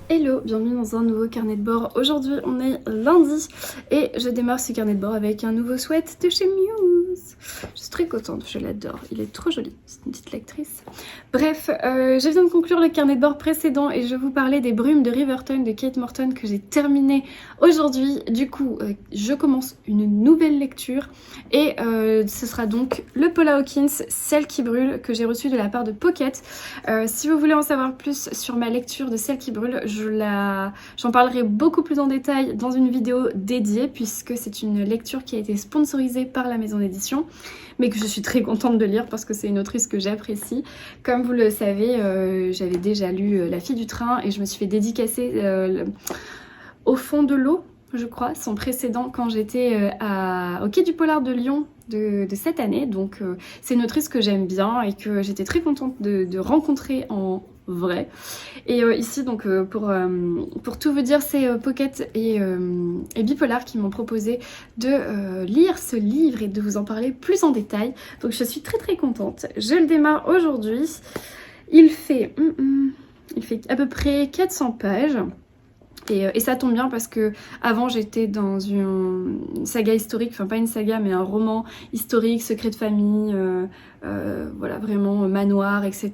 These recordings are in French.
Hello, bienvenue dans un nouveau carnet de bord. Aujourd'hui on est lundi et je démarre ce carnet de bord avec un nouveau sweat de chez Muse. Je suis très contente, je l'adore, il est trop joli, c'est une petite lectrice. Bref, je viens de conclure le carnet de bord précédent et je vous parlais des Brumes de Riverton de Kate Morton que j'ai terminé aujourd'hui. Du coup, je commence une nouvelle lecture et ce sera donc le Paula Hawkins, Celle qui brûle, que j'ai reçu de la part de Pocket. Si vous voulez en savoir plus sur ma lecture de Celle qui brûle, j'en parlerai beaucoup plus en détail dans une vidéo dédiée puisque c'est une lecture qui a été sponsorisée par la maison d'édition mais que je suis très contente de lire parce que c'est une autrice que j'apprécie. Comme vous le savez, j'avais déjà lu La fille du train et je me suis fait dédicacer Au fond de l'eau, je crois, son précédent quand j'étais au Quai du Polar de Lyon de cette année. Donc c'est une autrice que j'aime bien et que j'étais très contente de rencontrer en vrai. Et ici donc pour tout vous dire, c'est Pocket et Bipolar qui m'ont proposé de lire ce livre et de vous en parler plus en détail. Donc je suis très contente. Je le démarre aujourd'hui. Il fait à peu près 400 pages. Et ça tombe bien parce que avant j'étais dans une saga historique, enfin pas une saga mais un roman historique, secret de famille, voilà vraiment manoir, etc.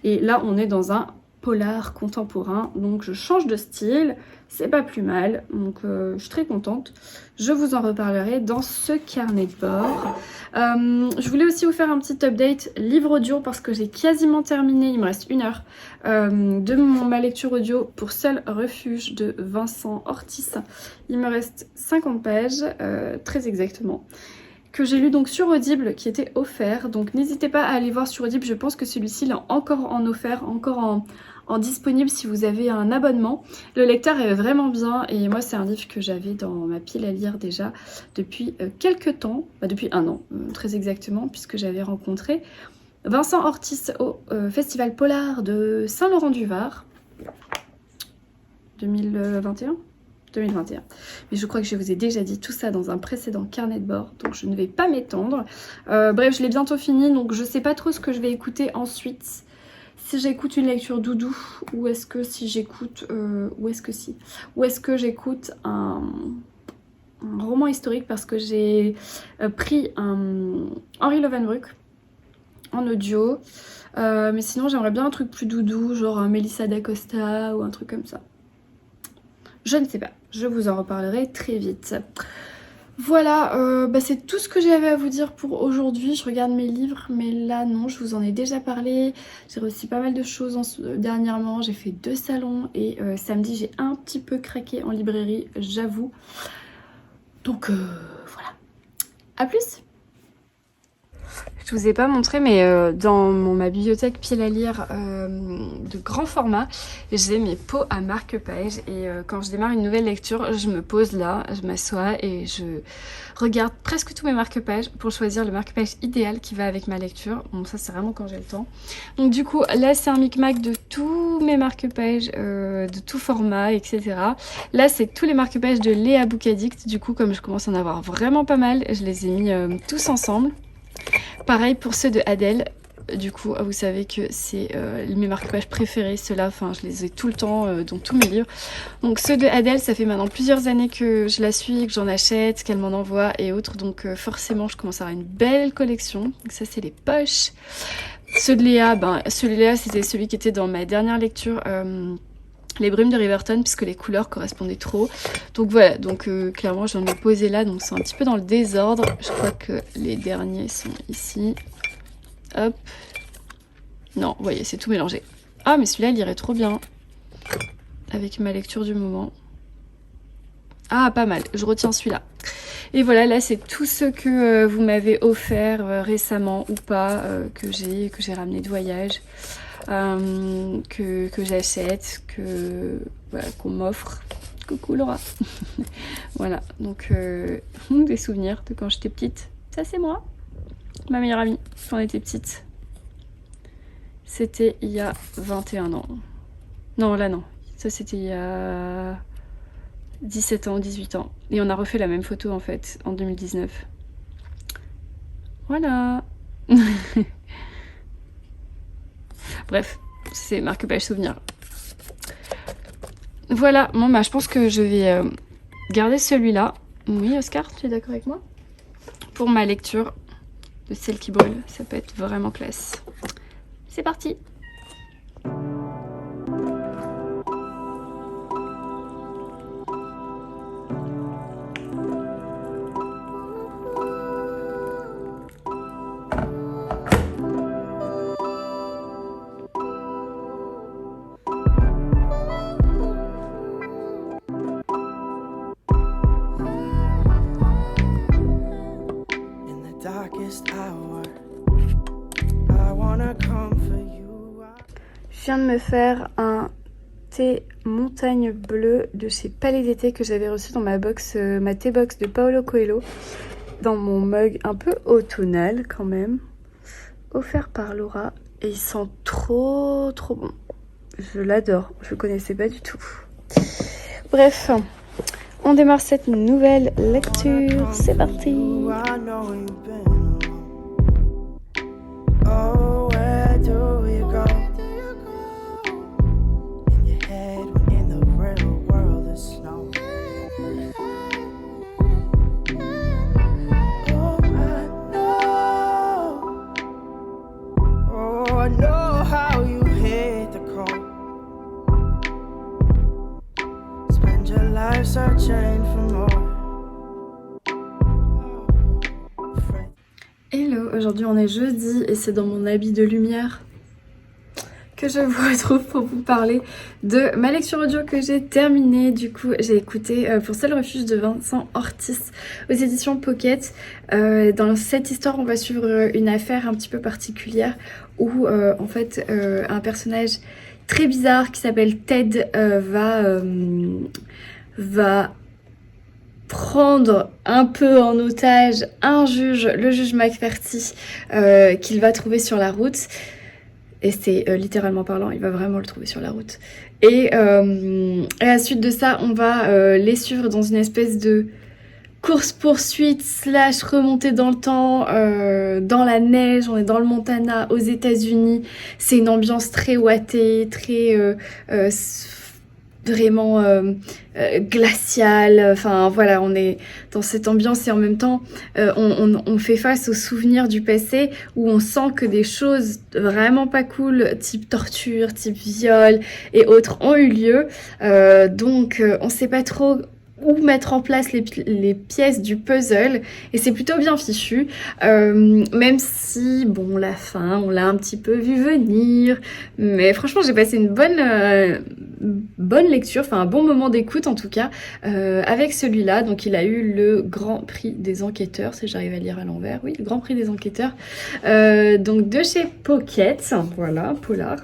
Et là on est dans un polar contemporain, donc je change de style, c'est pas plus mal, donc je suis très contente. Je vous en reparlerai dans ce carnet de bord. Je voulais aussi vous faire un petit update livre audio parce que j'ai quasiment terminé, il me reste 1 heure de ma lecture audio pour Seul refuge de Vincent Ortiz. Il me reste 50 pages, très exactement, que j'ai lu donc sur Audible, qui était offert. Donc n'hésitez pas à aller voir sur Audible, je pense que celui-ci il est encore en offert, encore en disponible si vous avez un abonnement. Le lecteur est vraiment bien et moi c'est un livre que j'avais dans ma pile à lire déjà depuis quelques temps, depuis 1 an très exactement, puisque j'avais rencontré Vincent Ortiz au Festival Polar de Saint-Laurent-du-Var 2021. Mais je crois que je vous ai déjà dit tout ça dans un précédent carnet de bord, donc je ne vais pas m'étendre. Bref, je l'ai bientôt fini, donc je sais pas trop ce que je vais écouter ensuite. Si j'écoute une lecture doudou, ou est-ce que j'écoute un roman historique, parce que j'ai pris un Henri Lovenbruck en audio. Mais sinon j'aimerais bien un truc plus doudou, genre un Melissa d'Acosta ou un truc comme ça. Je ne sais pas, je vous en reparlerai très vite. Voilà, c'est tout ce que j'avais à vous dire pour aujourd'hui. Je regarde mes livres, mais là non, je vous en ai déjà parlé. J'ai reçu pas mal de choses dernièrement. J'ai fait 2 salons et samedi j'ai un petit peu craqué en librairie, j'avoue. Donc voilà, à plus. Je vous ai pas montré, mais dans ma bibliothèque pile à lire de grand format, j'ai mes pots à marque-page et quand je démarre une nouvelle lecture, je me pose là, je m'assois et je regarde presque tous mes marque-pages pour choisir le marque-page idéal qui va avec ma lecture. Bon, ça c'est vraiment quand j'ai le temps. Donc du coup, là c'est un micmac de tous mes marque-pages, de tout format, etc. Là c'est tous les marque-pages de Léa Book Addict. Du coup, comme je commence à en avoir vraiment pas mal, je les ai mis tous ensemble. Pareil pour ceux de Adèle, du coup vous savez que c'est mes marque-pages préférés, ceux-là, enfin je les ai tout le temps dans tous mes livres. Donc ceux de Adèle, ça fait maintenant plusieurs années que je la suis, que j'en achète, qu'elle m'en envoie et autres, donc forcément je commence à avoir une belle collection. Donc ça c'est les poches. Ceux de Léa, c'était celui qui était dans ma dernière lecture, les Brumes de Riverton, puisque les couleurs correspondaient trop. Donc voilà, donc clairement j'en ai posé là, donc c'est un petit peu dans le désordre. Je crois que les derniers sont ici. Hop. Non, vous voyez, c'est tout mélangé. Ah, mais celui-là, il irait trop bien avec ma lecture du moment. Ah, pas mal, je retiens celui-là. Et voilà, là, c'est tous ceux que vous m'avez offert récemment ou pas, que j'ai ramené de voyage. Que j'achète, voilà, qu'on m'offre. Coucou Laura. Voilà, donc des souvenirs de quand j'étais petite. Ça c'est moi, ma meilleure amie, quand on était petite. C'était il y a 21 ans. Non, là non. Ça c'était il y a 17 ans, 18 ans. Et on a refait la même photo en fait, en 2019. Voilà. Bref, c'est marque-page souvenir. Voilà, bon bah je pense que je vais garder celui-là. Oui Oscar, tu es d'accord avec moi? Pour ma lecture de Celle qui brûle, ça peut être vraiment classe. C'est parti! Je viens de me faire un thé montagne bleue de chez Palais d'été que j'avais reçu dans ma box, ma thé box de Paulo Coelho, dans mon mug un peu automnal quand même, offert par Laura, et il sent trop bon. Je l'adore, je connaissais pas du tout. Bref, on démarre cette nouvelle lecture, c'est parti. Hello, aujourd'hui on est jeudi et c'est dans mon habit de lumière que je vous retrouve pour vous parler de ma lecture audio que j'ai terminée. Du coup, j'ai écouté Pour seul refuge de Vincent Ortiz aux éditions Pocket. Dans cette histoire, on va suivre une affaire un petit peu particulière où en fait un personnage très bizarre qui s'appelle Ted va prendre un peu en otage un juge, le juge McFerty, qu'il va trouver sur la route. Et c'est littéralement parlant, il va vraiment le trouver sur la route. Et à la suite de ça, on va les suivre dans une espèce de course-poursuite / remontée dans le temps, dans la neige. On est dans le Montana, aux États-Unis. C'est une ambiance très ouatée, très vraiment glaciale. Enfin voilà, on est dans cette ambiance et en même temps on fait face aux souvenirs du passé où on sent que des choses vraiment pas cool, type torture, type viol et autres ont eu lieu. Donc on sait pas trop où mettre en place les pièces du puzzle et c'est plutôt bien fichu, même si bon la fin on l'a un petit peu vu venir, mais franchement j'ai passé une bonne lecture, enfin un bon moment d'écoute en tout cas avec celui-là. Donc il a eu le Grand Prix des enquêteurs, si j'arrive à lire à l'envers, oui, le Grand Prix des enquêteurs, donc de chez Pocket, voilà, polar,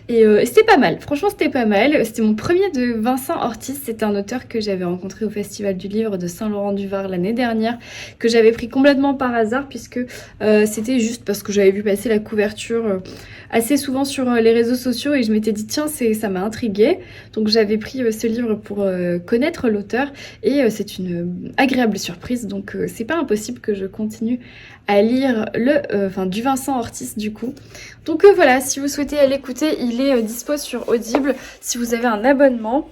et c'était pas mal, franchement c'était pas mal. C'était mon premier de Vincent Ortiz, c'est un auteur que j'avais rencontré au Festival du Livre de Saint-Laurent-du-Var l'année dernière, que j'avais pris complètement par hasard puisque c'était juste parce que j'avais vu passer la couverture assez souvent sur les réseaux sociaux et je m'étais dit tiens ça m'a intriguée, donc j'avais pris ce livre pour connaître l'auteur et c'est une agréable surprise, donc c'est pas impossible que je continue à lire du Vincent Ortiz du coup. Donc voilà, si vous souhaitez aller écouter, il est dispo sur Audible. Si vous avez un abonnement,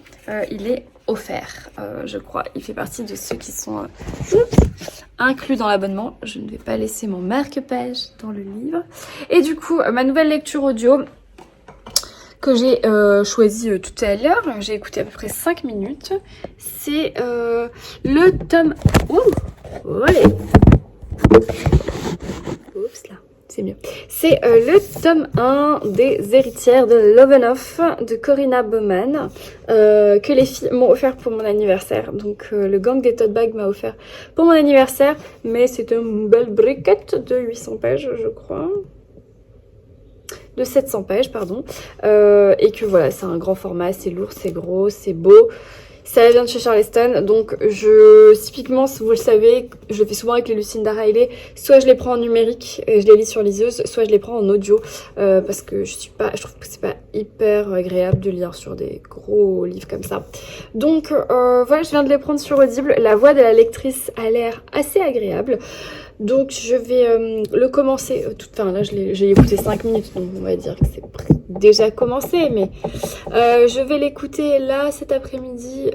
il est offert, je crois. Il fait partie de ceux qui sont inclus dans l'abonnement. Je ne vais pas laisser mon marque-page dans le livre. Et du coup, ma nouvelle lecture audio que j'ai choisie tout à l'heure, j'ai écouté à peu près 5 minutes, c'est le tome... Ouh, allez. Oups là. C'est mieux. C'est le tome 1 des héritières de Lovenoff de Corinna Baumann que les filles m'ont offert pour mon anniversaire. Donc le gang des tote bags m'a offert pour mon anniversaire, mais c'est une belle briquette de 800 pages je crois. De 700 pages pardon. Et que voilà, c'est un grand format, c'est lourd, c'est gros, c'est beau. Ça vient de chez Charleston, donc typiquement, si vous le savez, je le fais souvent avec les Lucinda Riley, soit je les prends en numérique et je les lis sur liseuse, soit je les prends en audio, parce que je trouve que c'est pas hyper agréable de lire sur des gros livres comme ça. Donc voilà, je viens de les prendre sur Audible, la voix de la lectrice a l'air assez agréable. Donc je vais le commencer, enfin là j'ai écouté 5 minutes, donc on va dire que c'est déjà commencé, mais je vais l'écouter là cet après-midi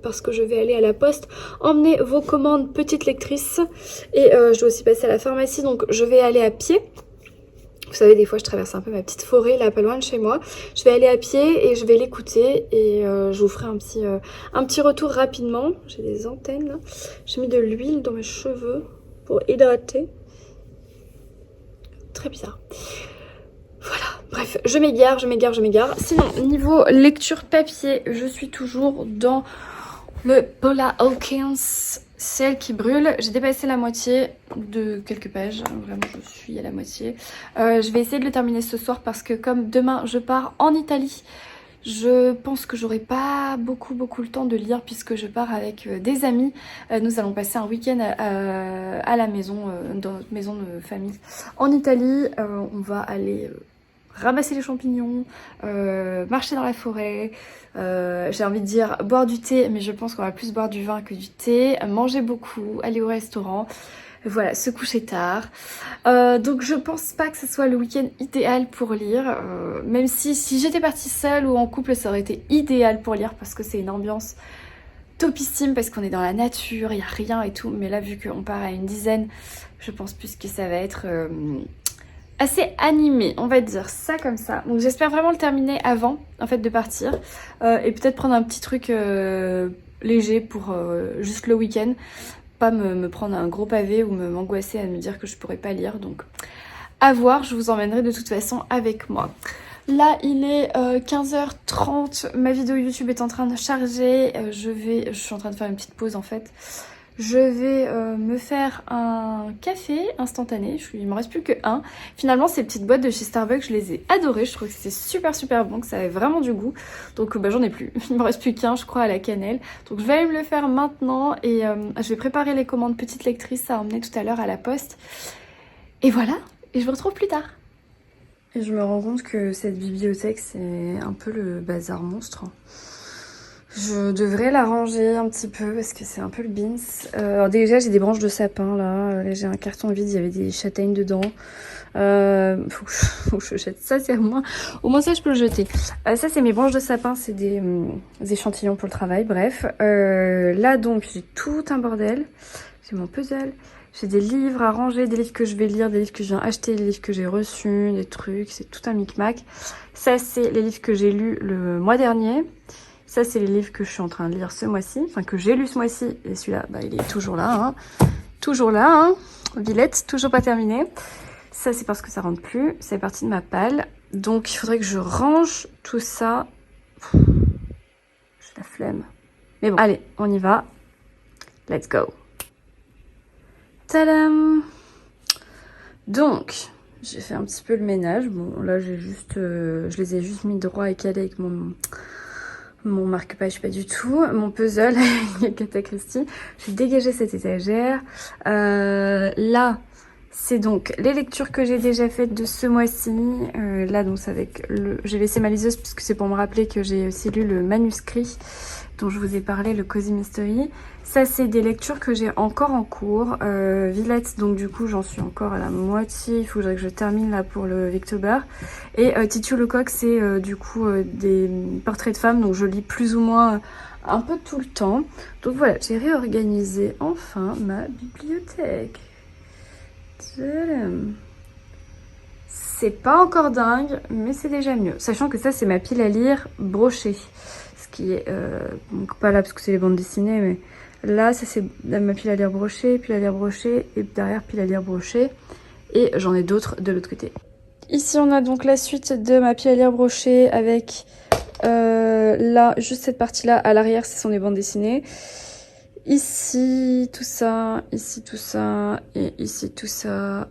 parce que je vais aller à la poste, emmener vos commandes petite lectrice et je dois aussi passer à la pharmacie, donc je vais aller à pied. Vous savez, des fois je traverse un peu ma petite forêt là pas loin de chez moi. Je vais aller à pied et je vais l'écouter et je vous ferai un petit retour rapidement. J'ai des antennes là, j'ai mis de l'huile dans mes cheveux pour hydrater. Très bizarre. Voilà, bref, je m'égare. Sinon, niveau lecture papier, je suis toujours dans le Paula Hawkins, Celle qui brûle. J'ai dépassé la moitié de quelques pages, vraiment je suis à la moitié. Je vais essayer de le terminer ce soir parce que comme demain je pars en Italie, je pense que j'aurai pas beaucoup le temps de lire puisque je pars avec des amis. Nous allons passer un week-end à la maison, dans notre maison de famille en Italie. On va aller ramasser les champignons, marcher dans la forêt, j'ai envie de dire boire du thé, mais je pense qu'on va plus boire du vin que du thé, manger beaucoup, aller au restaurant. Voilà, se coucher tard. Donc je pense pas que ce soit le week-end idéal pour lire. Même si j'étais partie seule ou en couple, ça aurait été idéal pour lire parce que c'est une ambiance topissime, parce qu'on est dans la nature, il n'y a rien et tout. Mais là, vu qu'on part à une dizaine, je pense plus que ça va être assez animé, on va dire ça comme ça. Donc j'espère vraiment le terminer avant, en fait, de partir. Et peut-être prendre un petit truc léger pour juste le week-end. Pas me prendre un gros pavé ou m'angoisser à me dire que je pourrais pas lire. Donc à voir, je vous emmènerai de toute façon avec moi. Là il est 15h30, ma vidéo YouTube est en train de charger. Je suis en train de faire une petite pause en fait. Je vais me faire un café instantané, il me reste plus que un. Finalement ces petites boîtes de chez Starbucks, je les ai adorées, je trouve que c'était super bon, que ça avait vraiment du goût. Donc j'en ai plus, il me reste plus qu'un je crois à la cannelle. Donc je vais aller me le faire maintenant et je vais préparer les commandes petites lectrices à emmener tout à l'heure à la poste. Et voilà, et je vous retrouve plus tard. Et je me rends compte que cette bibliothèque c'est un peu le bazar monstre. Je devrais la ranger un petit peu parce que c'est un peu le beans. Alors déjà j'ai des branches de sapin là, j'ai un carton vide, il y avait des châtaignes dedans. Faut que je jette ça, c'est au moins ça je peux le jeter. Ça c'est mes branches de sapin, c'est des échantillons pour le travail, bref. Là donc j'ai tout un bordel, j'ai mon puzzle, j'ai des livres à ranger, des livres que je vais lire, des livres que je viens acheter, des livres que j'ai reçus, des trucs, c'est tout un micmac. Ça c'est les livres que j'ai lus le mois dernier. Ça, c'est les livres que je suis en train de lire ce mois-ci, enfin que j'ai lu ce mois-ci. Et celui-là, bah, il est toujours là, hein. Toujours là, hein. Villette, toujours pas terminé. Ça, c'est parce que ça rentre plus. C'est parti de ma palle. Donc, il faudrait que je range tout ça. J'ai la flemme. Mais bon, allez, on y va. Let's go. Tadam! Donc, j'ai fait un petit peu le ménage. Bon, là, je les ai juste mis droit et calés avec mon marque-page, pas du tout. Mon puzzle avec Agatha Christie. J'ai dégagé cette étagère. Là, c'est donc les lectures que j'ai déjà faites de ce mois-ci. Là, donc, c'est avec j'ai laissé ma liseuse puisque c'est pour me rappeler que j'ai aussi lu le manuscrit dont je vous ai parlé, le Cozy Mystery. Ça, c'est des lectures que j'ai encore en cours. Villette, donc du coup, j'en suis encore à la moitié. Il faudrait que je termine là pour le Victober. Et Titu Lecoq, c'est du coup des portraits de femmes. Donc je lis plus ou moins un peu tout le temps. Donc voilà, j'ai réorganisé enfin ma bibliothèque. C'est pas encore dingue, mais c'est déjà mieux. Sachant que ça, c'est ma pile à lire brochée. Ce qui est donc pas là parce que c'est les bandes dessinées, mais là, ça c'est ma pile à lire brochée, pile à lire brochée, et derrière pile à lire brochée. Et j'en ai d'autres de l'autre côté. Ici, on a donc la suite de ma pile à lire brochée avec là, juste cette partie-là. À l'arrière, ce sont des bandes dessinées. Ici, tout ça, et ici, tout ça.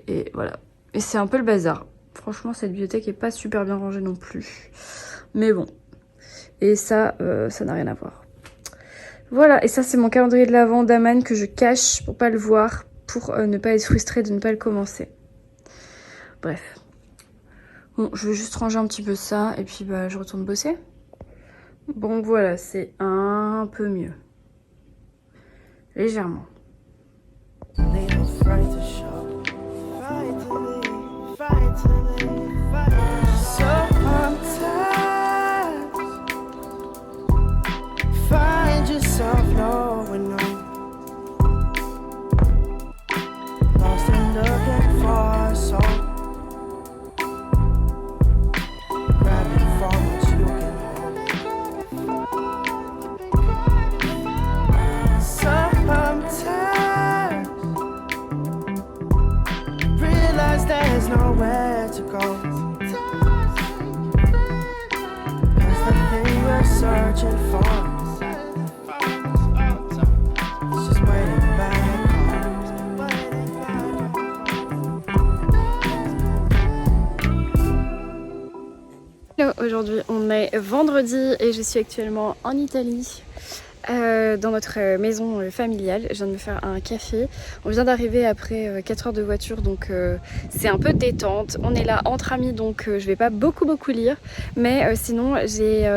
Et voilà. Et c'est un peu le bazar. Franchement, cette bibliothèque est pas super bien rangée non plus. Mais bon. Et ça, ça n'a rien à voir. Voilà, et ça c'est mon calendrier de l'Avent d'Aman que je cache pour pas le voir, pour ne pas être frustrée de ne pas le commencer. Bref. Bon, je vais juste ranger un petit peu ça et puis bah je retourne bosser. Bon voilà, c'est un peu mieux. Légèrement. There's nowhere to go. 'Cause the thing we're searching for is just waiting back home. Hello, aujourd'hui on est vendredi et je suis actuellement en Italie. Dans notre maison familiale. Je viens de me faire un café. On vient d'arriver après 4 heures de voiture, donc c'est un peu détente. On est là entre amis, donc je vais pas beaucoup lire, mais sinon j'ai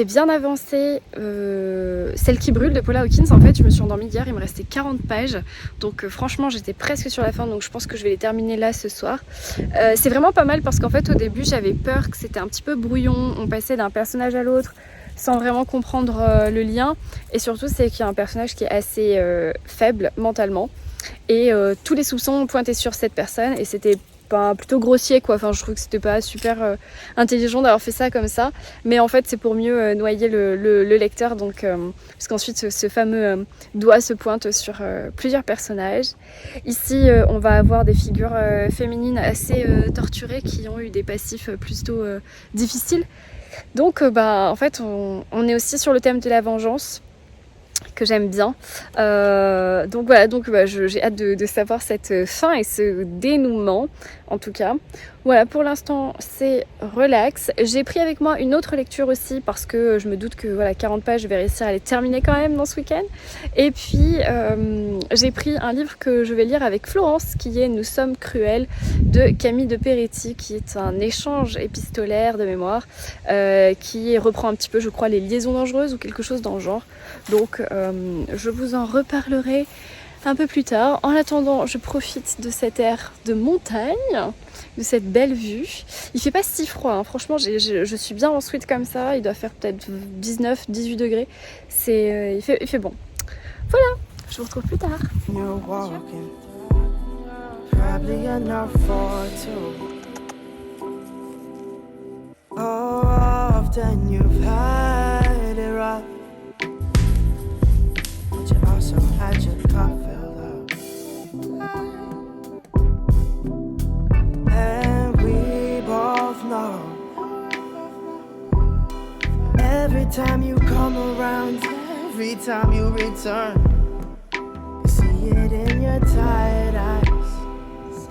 bien avancé Celle qui brûle de Paula Hawkins. En fait je me suis endormie hier, il me restait 40 pages, donc franchement j'étais presque sur la fin, donc je pense que je vais les terminer là ce soir. C'est vraiment pas mal parce qu'en fait au début j'avais peur que c'était un petit peu brouillon, on passait d'un personnage à l'autre sans vraiment comprendre le lien, et surtout c'est qu'il y a un personnage qui est assez faible mentalement, et tous les soupçons pointaient sur cette personne, et c'était pas plutôt grossier quoi. Enfin je trouve que c'était pas super intelligent d'avoir fait ça comme ça, mais en fait c'est pour mieux noyer le lecteur, donc parce qu'ensuite ce fameux doigt se pointe sur plusieurs personnages. Ici on va avoir des figures féminines assez torturées qui ont eu des passifs plutôt difficiles. Donc en fait on est aussi sur le thème de la vengeance que j'aime bien. Donc voilà, j'ai hâte de savoir cette fin et ce dénouement en tout cas. Voilà, pour l'instant c'est relax. J'ai pris avec moi une autre lecture aussi parce que je me doute que voilà, 40 pages je vais réussir à les terminer quand même dans ce week-end. Et puis j'ai pris un livre que je vais lire avec Florence qui est Nous sommes cruels de Camille de Peretti, qui est un échange épistolaire de mémoire qui reprend un petit peu je crois les liaisons dangereuses ou quelque chose dans le genre. Donc je vous en reparlerai un peu plus tard. En attendant, je profite de cet air de montagne, de cette belle vue. Il fait pas si froid, hein. Franchement je suis bien en sweat comme ça. Il doit faire peut-être 19-18 degrés. Il fait bon. Voilà, je vous retrouve plus tard. Also had your cup filled up, and we both know every time you come around, every time you return, I see it in your tired eyes.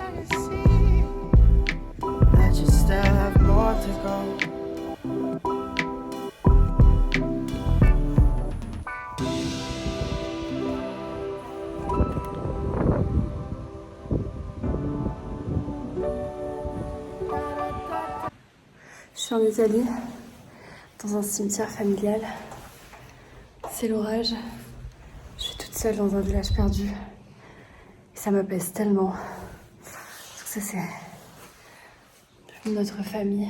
I see that you still have more to go. Je suis en Italie, dans un cimetière familial. C'est l'orage. Je suis toute seule dans un village perdu. Et ça m'apaise tellement. Parce que ça, c'est notre famille.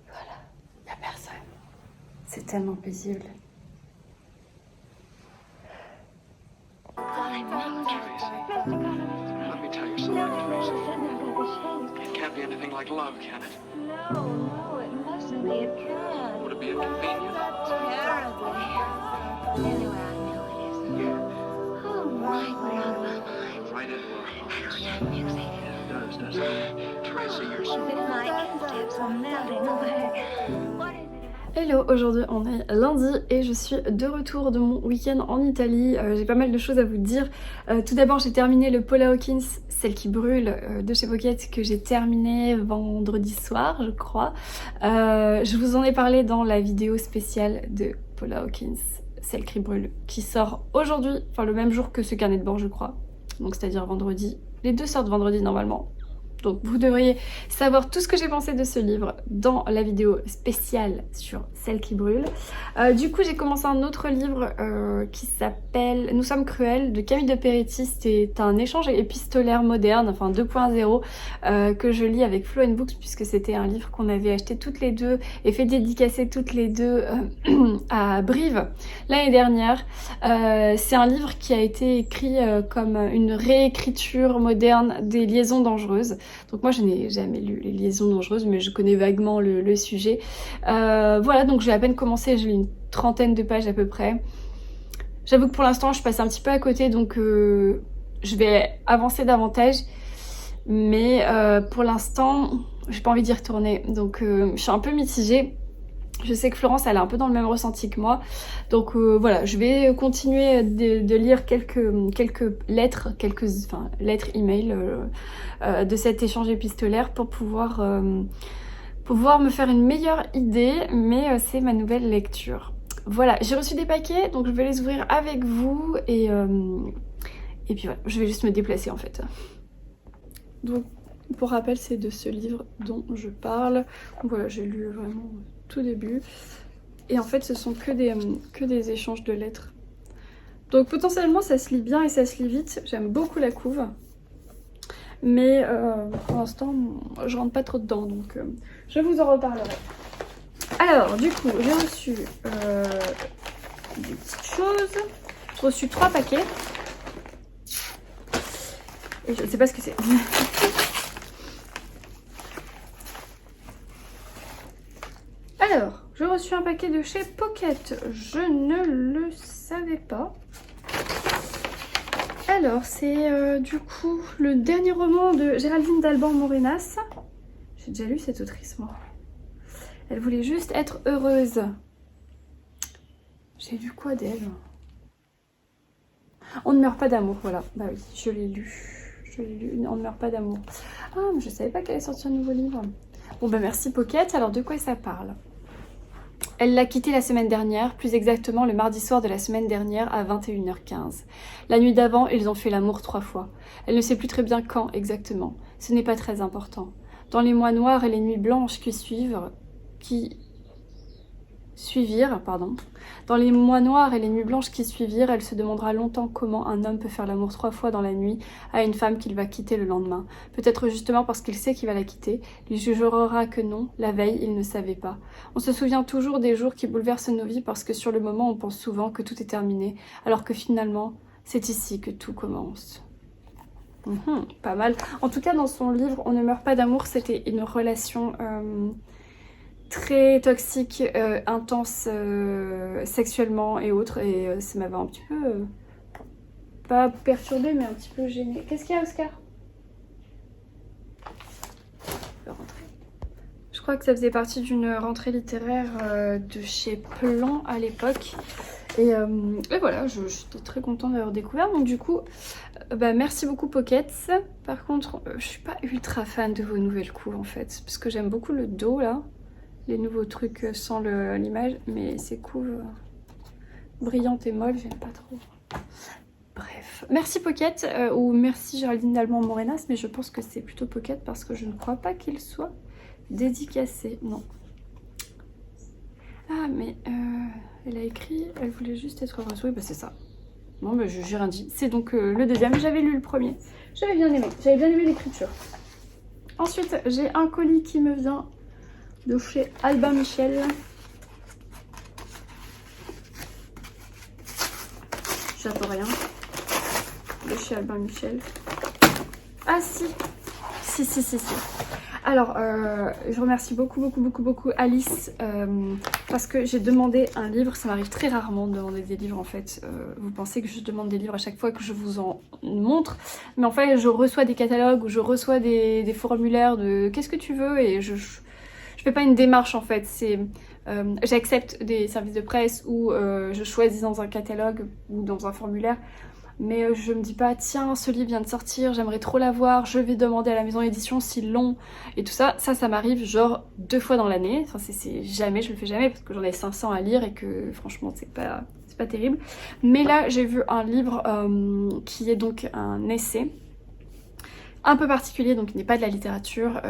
Voilà, il n'y a personne. C'est tellement paisible. Can't be anything like love, can it? No, it mustn't be. It can. Would it be inconvenient? Terribly. Anyway, I know it isn't. Oh my, we're out of our minds. Right into our hearts. That music. It does, doesn't it? Tracy, you're so... Is it my footsteps are melting away? What is it? Hello, aujourd'hui on est lundi et je suis de retour de mon week-end en Italie. J'ai pas mal de choses à vous dire. Tout d'abord j'ai terminé le Paula Hawkins, Celle qui brûle de chez Pocket, que j'ai terminé vendredi soir je crois. Je vous en ai parlé dans la vidéo spéciale de Paula Hawkins, Celle qui brûle, qui sort aujourd'hui, enfin le même jour que ce carnet de bord je crois, donc c'est-à-dire vendredi. Les deux sortent vendredi normalement. Donc vous devriez savoir tout ce que j'ai pensé de ce livre dans la vidéo spéciale sur Celle qui brûle. Du coup j'ai commencé un autre livre qui s'appelle Nous sommes cruels de Camille de Peretti. C'est un échange épistolaire moderne, enfin 2.0 que je lis avec Flow & Books puisque c'était un livre qu'on avait acheté toutes les deux et fait dédicacer toutes les deux à Brive l'année dernière. C'est un livre qui a été écrit comme une réécriture moderne des liaisons dangereuses. Donc moi je n'ai jamais lu les liaisons dangereuses mais je connais vaguement le sujet. Voilà, donc j'ai à peine commencé, j'ai lu une 30aine de pages à peu près. J'avoue que pour l'instant je passe un petit peu à côté donc je vais avancer davantage. Mais pour l'instant j'ai pas envie d'y retourner donc je suis un peu mitigée. Je sais que Florence elle est un peu dans le même ressenti que moi, donc voilà, je vais continuer de lire quelques lettres, lettres email de cet échange épistolaire pour pouvoir me faire une meilleure idée, mais c'est ma nouvelle lecture. Voilà, j'ai reçu des paquets, donc je vais les ouvrir avec vous et puis voilà, je vais juste me déplacer en fait. Donc pour rappel, c'est de ce livre dont je parle. Donc voilà, j'ai lu vraiment tout début. Et en fait, ce sont que des échanges de lettres. Donc potentiellement, ça se lit bien et ça se lit vite. J'aime beaucoup la couve. Mais pour l'instant, je rentre pas trop dedans. Donc je vous en reparlerai. Alors, du coup, j'ai reçu des petites choses. J'ai reçu 3 paquets. Et je ne sais pas ce que c'est. Alors, j'ai reçu un paquet de chez Pocket. Je ne le savais pas. Alors, c'est du coup le dernier roman de Géraldine Dalban-Morenas. J'ai déjà lu cette autrice, moi. Elle voulait juste être heureuse. J'ai lu quoi d'elle? On ne meurt pas d'amour, voilà. Bah oui, je l'ai lu. On ne meurt pas d'amour. Ah, mais je savais pas qu'elle allait sortir un nouveau livre. Bon bah merci Pocket. Alors de quoi ça parle? Elle l'a quitté la semaine dernière, plus exactement le mardi soir de la semaine dernière à 21h15. La nuit d'avant, ils ont fait l'amour 3 fois. Elle ne sait plus très bien quand exactement. Ce n'est pas très important. Dans les mois noirs et les nuits blanches qui suivirent, Dans les mois noirs et les nuits blanches qui suivirent, elle se demandera longtemps comment un homme peut faire l'amour 3 fois dans la nuit à une femme qu'il va quitter le lendemain. Peut-être justement parce qu'il sait qu'il va la quitter, il jurera que non, la veille, il ne savait pas. On se souvient toujours des jours qui bouleversent nos vies parce que sur le moment, on pense souvent que tout est terminé, alors que finalement, c'est ici que tout commence. Pas mal. En tout cas, dans son livre « On ne meurt pas d'amour », c'était une relation... très toxique, intense sexuellement et autres, et ça m'avait un petit peu pas perturbée mais un petit peu gênée. Qu'est-ce qu'il y a, Oscar? Je peux rentrer. Je crois que ça faisait partie d'une rentrée littéraire de chez Plan à l'époque et voilà, j'étais très contente d'avoir découvert. Donc du coup merci beaucoup Pocket. Par contre je suis pas ultra fan de vos nouvelles couves en fait, parce que j'aime beaucoup le dos là, les nouveaux trucs sans l'image, mais ces couves brillantes et molles, j'aime pas trop. Bref, merci Pocket, ou merci Géraldine Dalban-Morenas, mais je pense que c'est plutôt Pocket parce que je ne crois pas qu'il soit dédicacé, non. Ah, mais elle a écrit, elle voulait juste être heureuse, oui, bah c'est ça. Non, mais j'ai rien dit. C'est donc le deuxième, j'avais lu le premier. J'avais bien aimé l'écriture. Ensuite, j'ai un colis qui me vient de chez Albin Michel. J'attends rien. De chez Albin Michel. Ah si. Si. Alors, je remercie beaucoup Alice parce que j'ai demandé un livre. Ça m'arrive très rarement de demander des livres en fait. Vous pensez que je demande des livres à chaque fois que je vous en montre. Mais en fait, je reçois des catalogues ou je reçois des formulaires de qu'est-ce que tu veux, et je fais pas une démarche en fait. C'est j'accepte des services de presse ou je choisis dans un catalogue ou dans un formulaire. mais je me dis pas tiens ce livre vient de sortir, j'aimerais trop l'avoir, je vais demander à la maison d'édition s'ils l'ont et tout ça. Ça m'arrive genre 2 fois dans l'année, enfin, c'est jamais, je le fais jamais parce que j'en ai 500 à lire et que franchement c'est pas terrible. Mais là j'ai vu un livre qui est donc un essai un peu particulier, donc il n'est pas de la littérature,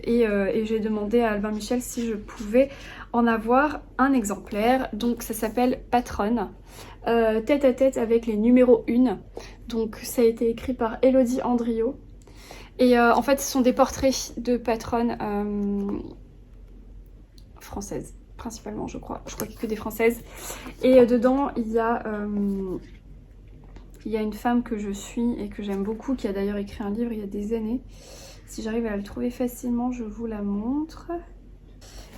et j'ai demandé à Albin Michel si je pouvais en avoir un exemplaire. Donc ça s'appelle Patronne, tête à tête avec les numéros 1. Donc ça a été écrit par Élodie Andriot. Et en fait ce sont des portraits de patronnes françaises, principalement je crois qu'il n'y a que des françaises. Et dedans il y a une femme que je suis et que j'aime beaucoup, qui a d'ailleurs écrit un livre il y a des années. Si j'arrive à le trouver facilement, je vous la montre.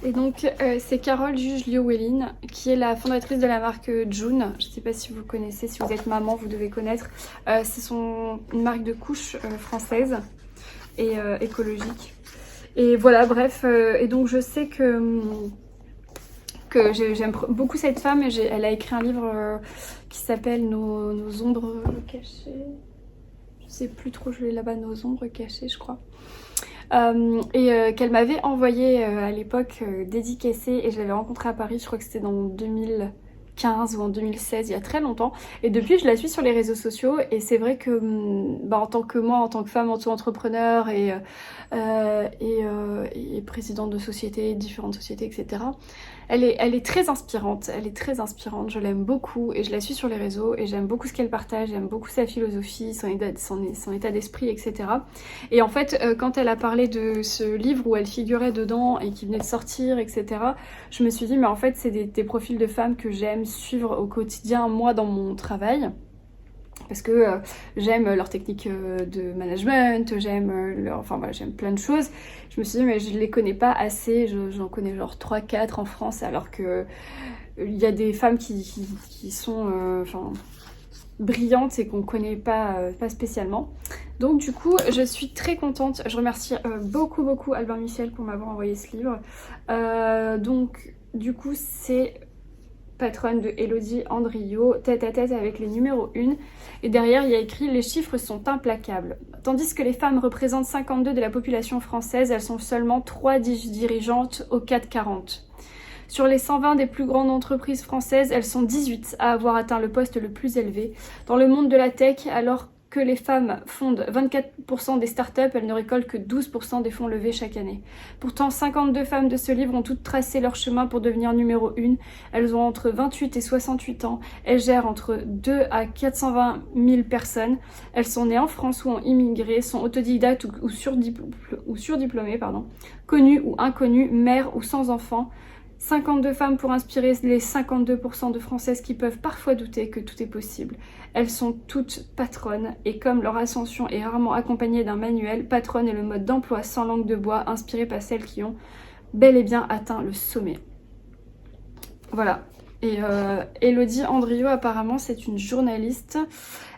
Et donc c'est Carole Juge-Liowellin, qui est la fondatrice de la marque June. Je ne sais pas si vous connaissez, si vous êtes maman, vous devez connaître. C'est une marque de couches française et écologique. Et voilà, bref. Et donc je sais que j'aime beaucoup cette femme, et elle a écrit un livre qui s'appelle Nos ombres cachées. Je sais plus trop, je l'ai là-bas, Nos ombres cachées je crois. Qu'elle m'avait envoyé à l'époque dédicacée, et je l'avais rencontrée à Paris, je crois que c'était dans 2015 ou en 2016, il y a très longtemps. Et depuis je la suis sur les réseaux sociaux, et c'est vrai que en tant que moi, en tant que femme auto-entrepreneur et présidente de sociétés, différentes sociétés, etc. Elle est très inspirante, je l'aime beaucoup et je la suis sur les réseaux et j'aime beaucoup ce qu'elle partage, j'aime beaucoup sa philosophie, son état d'esprit, etc. Et en fait, quand elle a parlé de ce livre où elle figurait dedans et qui venait de sortir, etc., je me suis dit, mais en fait, c'est des profils de femmes que j'aime suivre au quotidien, moi, dans mon travail. Parce que j'aime leur technique de management, j'aime j'aime plein de choses. Je me suis dit mais je les connais pas assez, j'en connais genre 3-4 en France, alors que il y a des femmes qui sont brillantes et qu'on connaît pas spécialement. Donc du coup je suis très contente, je remercie beaucoup Albin Michel pour m'avoir envoyé ce livre. Donc du coup c'est Patronne de Élodie Andriot, tête à tête avec les numéros 1. Et derrière, il y a écrit « Les chiffres sont implacables. Tandis que les femmes représentent 52 de la population française, elles sont seulement 3 dirigeantes au CAC 40. Sur les 120 des plus grandes entreprises françaises, elles sont 18 à avoir atteint le poste le plus élevé. Dans le monde de la tech, alors que les femmes fondent 24% des startups, elles ne récoltent que 12% des fonds levés chaque année. Pourtant, 52 femmes de ce livre ont toutes tracé leur chemin pour devenir numéro 1. Elles ont entre 28 et 68 ans. Elles gèrent entre 2 à 420 000 personnes. Elles sont nées en France ou ont immigré, sont autodidactes ou surdiplômées, connues ou inconnues, mères ou sans enfants. 52 femmes pour inspirer les 52% de Françaises qui peuvent parfois douter que tout est possible. Elles sont toutes patronnes, et comme leur ascension est rarement accompagnée d'un manuel, patronne est le mode d'emploi sans langue de bois inspiré par celles qui ont bel et bien atteint le sommet. Voilà. Et Élodie Andriot, apparemment, c'est une journaliste.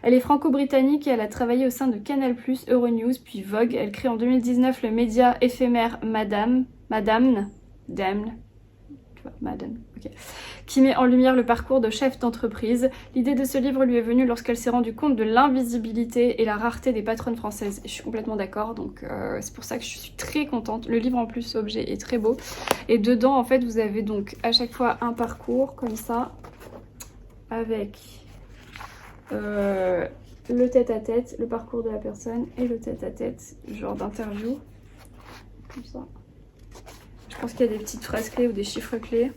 Elle est franco-britannique et elle a travaillé au sein de Canal+, Euronews, puis Vogue. Elle crée en 2019 le média éphémère Madame, okay, qui met en lumière le parcours de chef d'entreprise. L'idée de ce livre lui est venue lorsqu'elle s'est rendue compte de l'invisibilité et la rareté des patronnes françaises. Et je suis complètement d'accord, donc c'est pour ça que je suis très contente. Le livre en plus, objet, est très beau. Et dedans, en fait, vous avez donc à chaque fois un parcours comme ça, avec le tête-à-tête, le parcours de la personne et le tête-à-tête, genre d'interview, comme ça. Je pense qu'il y a des petites phrases clés ou des chiffres clés.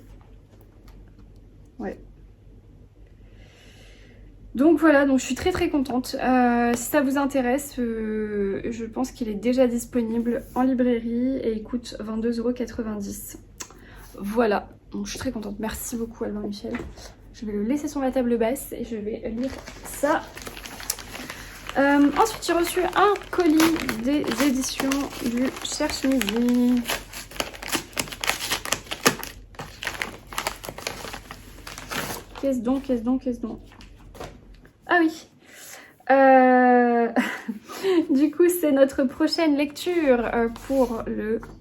Ouais. Donc voilà, donc je suis très contente. Si ça vous intéresse, je pense qu'il est déjà disponible en librairie et il coûte 22,90 €. Voilà, donc je suis très contente. Merci beaucoup Albin Michel. Je vais le laisser sur ma table basse et je vais lire ça. Ensuite j'ai reçu un colis des éditions du Cherche Midi. Qu'est-ce donc Ah oui. Du coup, c'est notre prochaine lecture pour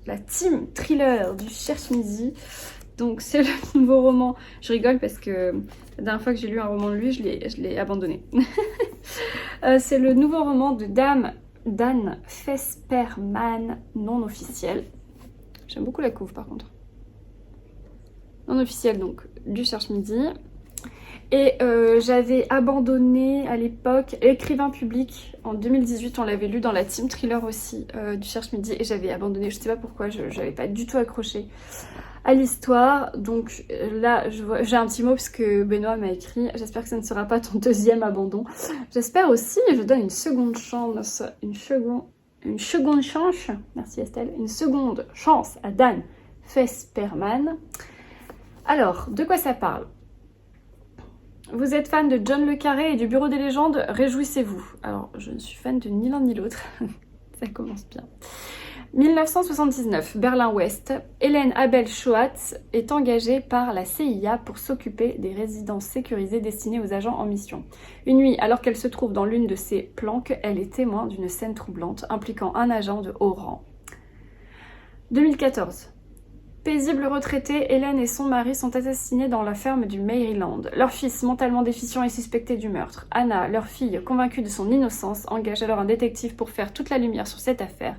la team thriller du Cherche Midi. Donc, c'est le nouveau roman. Je rigole parce que la dernière fois que j'ai lu un roman de lui, je l'ai abandonné. C'est le nouveau roman de Dan Fesperman, non officiel. J'aime beaucoup la couve par contre. Non officiel donc, du Cherche-Midi. Et j'avais abandonné à l'époque Écrivain public en 2018, on l'avait lu dans la team thriller aussi du Cherche-Midi et j'avais abandonné, je sais pas pourquoi, je n'avais pas du tout accroché à l'histoire. Donc là j'ai un petit mot parce que Benoît m'a écrit, j'espère que ça ne sera pas ton deuxième abandon. J'espère aussi, je donne une seconde chance, une seconde chance, merci Estelle, une seconde chance à Dan Fesperman. Alors, de quoi ça parle ? Vous êtes fan de John le Carré et du Bureau des légendes, réjouissez-vous. Alors, je ne suis fan de ni l'un ni l'autre. Ça commence bien. 1979, Berlin-Ouest. Hélène Abel Schwartz est engagée par la CIA pour s'occuper des résidences sécurisées destinées aux agents en mission. Une nuit, alors qu'elle se trouve dans l'une de ses planques, elle est témoin d'une scène troublante impliquant un agent de haut rang. 2014. Paisible retraitée, Hélène et son mari sont assassinés dans la ferme du Maryland. Leur fils, mentalement déficient, est suspecté du meurtre. Anna, leur fille, convaincue de son innocence, engage alors un détective pour faire toute la lumière sur cette affaire.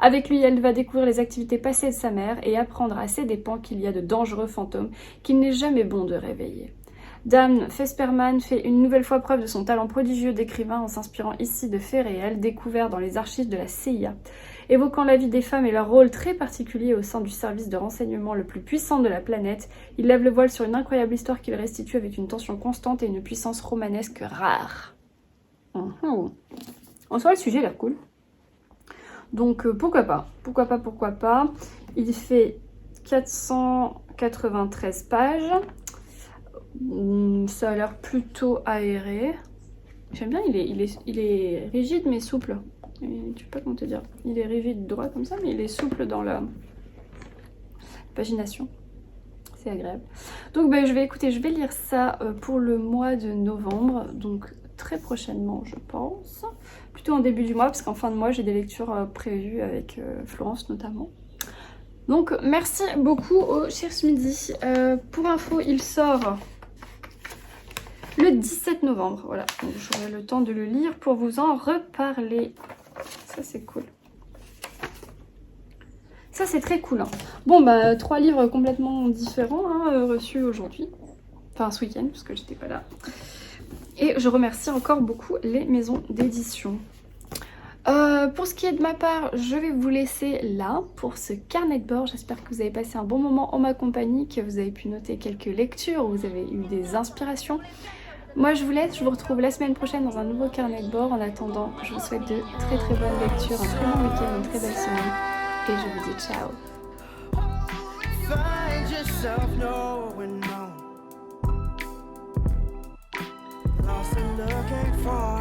Avec lui, elle va découvrir les activités passées de sa mère et apprendre à ses dépens qu'il y a de dangereux fantômes qu'il n'est jamais bon de réveiller. Dan Fesperman fait une nouvelle fois preuve de son talent prodigieux d'écrivain en s'inspirant ici de faits réels découverts dans les archives de la CIA. Évoquant la vie des femmes et leur rôle très particulier au sein du service de renseignement le plus puissant de la planète, il lève le voile sur une incroyable histoire qu'il restitue avec une tension constante et une puissance romanesque rare. En soi, le sujet a l'air cool. Donc pourquoi pas. Il fait 493 pages. Ça a l'air plutôt aéré. J'aime bien, il est rigide mais souple. Je sais pas comment te dire. Il est rigide droit comme ça, mais il est souple dans la pagination. C'est agréable. Donc je vais lire ça pour le mois de novembre. Donc très prochainement, je pense. Plutôt en début du mois, parce qu'en fin de mois, j'ai des lectures prévues avec Florence notamment. Donc merci beaucoup au Cherche-Midi. Pour info, il sort le 17 novembre. Voilà, donc j'aurai le temps de le lire pour vous en reparler. Ça c'est cool. Ça c'est très cool. Hein. Bon 3 livres complètement différents reçus aujourd'hui. Enfin ce week-end parce que j'étais pas là. Et je remercie encore beaucoup les maisons d'édition. Pour ce qui est de ma part, je vais vous laisser là pour ce carnet de bord. J'espère que vous avez passé un bon moment en ma compagnie, que vous avez pu noter quelques lectures, vous avez eu des inspirations. Moi je vous laisse, je vous retrouve la semaine prochaine dans un nouveau carnet de bord. En attendant, je vous souhaite de très très bonnes lectures, un très bon week-end, une très belle semaine. Et je vous dis ciao. Find yourself nowhere, no. Lost and looking for